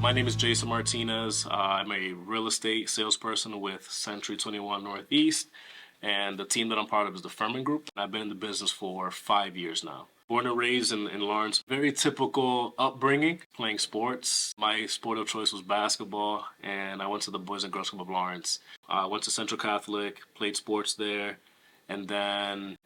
My name is Jason Martinez. I'm a real estate salesperson with Century 21 Northeast, and the team that I'm part of is the Furman Group. I've been in the business for 5 years now. Born and raised in Lawrence, very typical upbringing, playing sports. My sport of choice was basketball, and I went to the Boys and Girls Club of Lawrence. I went to Central Catholic, played sports there, and then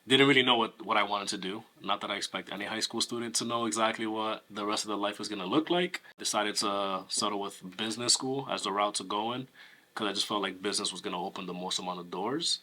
didn't really know what I wanted to do. Not that I expect any high school student to know exactly what the rest of their life was going to look like. Decided to settle with business school as the route to go in because I just felt like business was going to open the most amount of doors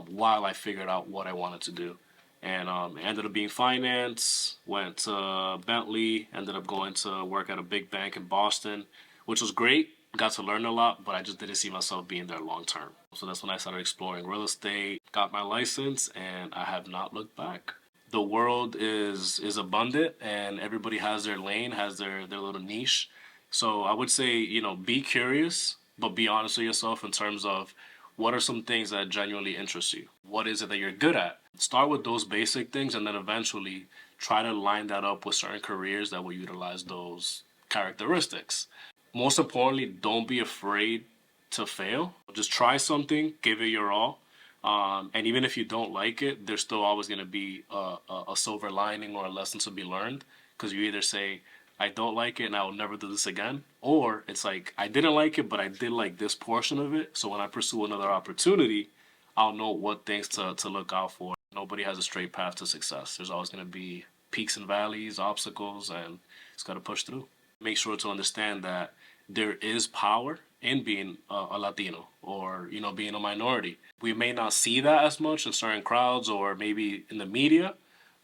while I figured out what I wanted to do. And it ended up being finance, went to Bentley, ended up going to work at a big bank in Boston, which was great. Got to learn a lot, but I just didn't see myself being there long term. So that's when I started exploring real estate, got my license, and I have not looked back. The world is abundant, and everybody has their lane, has their little niche. So I would say, be curious, but be honest with yourself in terms of what are some things that genuinely interest you? What is it that you're good at? Start with those basic things, and then eventually try to line that up with certain careers that will utilize those characteristics. Most importantly, don't be afraid to fail. Just try something, give it your all. And even if you don't like it, there's still always going to be a silver lining or a lesson to be learned. Because you either say, I don't like it and I will never do this again. Or it's like, I didn't like it, but I did like this portion of it. So when I pursue another opportunity, I'll know what things to look out for. Nobody has a straight path to success. There's always going to be peaks and valleys, obstacles, and it's got to push through. Make sure to understand that there is power in being a Latino or, being a minority. We may not see that as much in certain crowds or maybe in the media,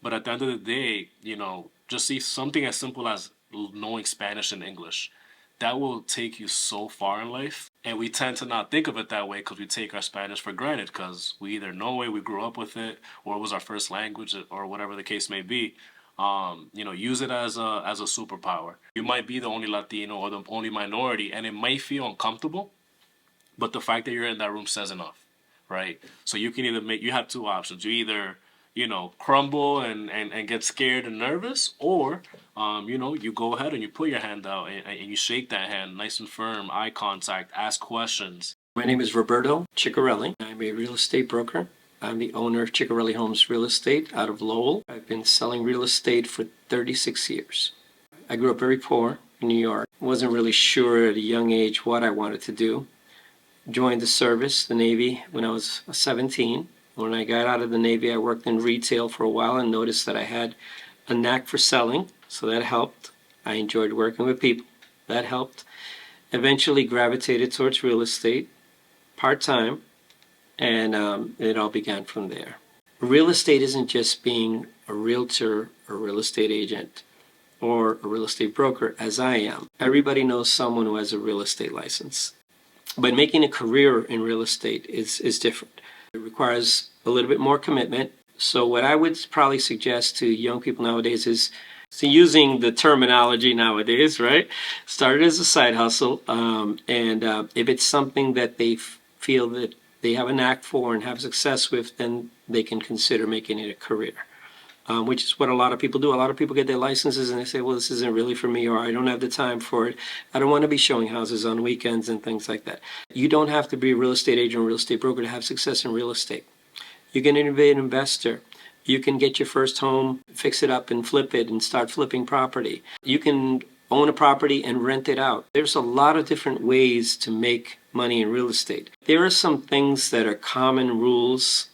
but at the end of the day, just see something as simple as knowing Spanish and English. That will take you so far in life. And we tend to not think of it that way because we take our Spanish for granted because we either know it, we grew up with it, or it was our first language or whatever the case may be. Use it as a superpower. You might be the only Latino or the only minority, and it might feel uncomfortable, but the fact that you're in that room says enough, right? So you can you have two options. You either, crumble and get scared and nervous, or, you go ahead and you put your hand out and you shake that hand nice and firm, eye contact, ask questions. My name is Roberto Ciccarelli. I'm a real estate broker. I'm the owner of Ciccarelli Homes Real Estate out of Lowell. I've been selling real estate for 36 years. I grew up very poor in New York. Wasn't really sure at a young age what I wanted to do. Joined the service, the Navy, when I was 17. When I got out of the Navy, I worked in retail for a while and noticed that I had a knack for selling, so that helped. I enjoyed working with people. That helped. Eventually gravitated towards real estate, part-time, and it all began from there. Real estate isn't just being a realtor or real estate agent or a real estate broker, as I am. Everybody knows someone who has a real estate license. But making a career in real estate is different. It requires a little bit more commitment. So what I would probably suggest to young people nowadays is, so using the terminology nowadays, right? Start it as a side hustle. If it's something that they feel that they have a knack for and have success with, then they can consider making it a career, which is what a lot of people do. A lot of people get their licenses and they say, well, this isn't really for me, or I don't have the time for it. I don't want to be showing houses on weekends and things like that. You don't have to be a real estate agent or real estate broker to have success in real estate. You can be an investor. You can get your first home, fix it up and flip it and start flipping property. You can own a property and rent it out. There's a lot of different ways to make money in real estate. There are some things that are common rules.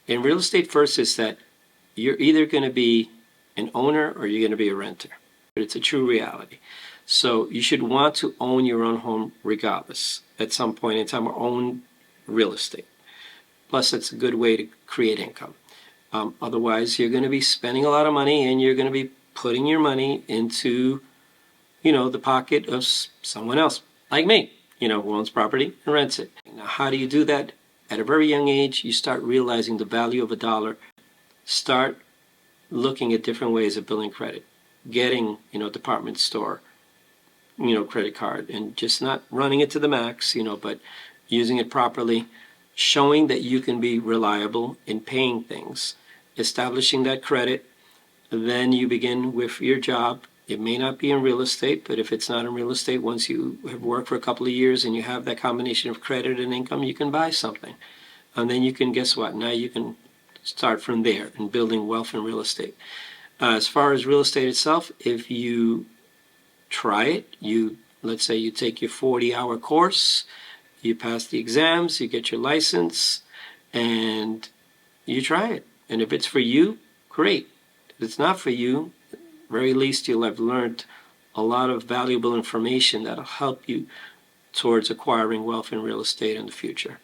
In real estate, first is that you're either going to be an owner or you're going to be a renter. But it's a true reality. So you should want to own your own home regardless at some point in time, or own real estate. Plus, it's a good way to create income. Otherwise, you're going to be spending a lot of money and you're going to be putting your money into, the pocket of someone else, like me, who owns property and rents it. Now, how do you do that? At a very young age, you start realizing the value of a dollar. Start looking at different ways of building credit, getting, department store, credit card, and just not running it to the max, but using it properly, showing that you can be reliable in paying things, establishing that credit. Then you begin with your job It may not be in real estate, but if it's not in real estate, once you have worked for a couple of years and you have that combination of credit and income, you can buy something. And then you can, guess what? Now you can start from there in building wealth in real estate. As far as real estate itself, if you try it, let's say you take your 40-hour course, you pass the exams, you get your license, and you try it. And if it's for you, great. If it's not for you, very least you'll have learned a lot of valuable information that'll help you towards acquiring wealth in real estate in the future.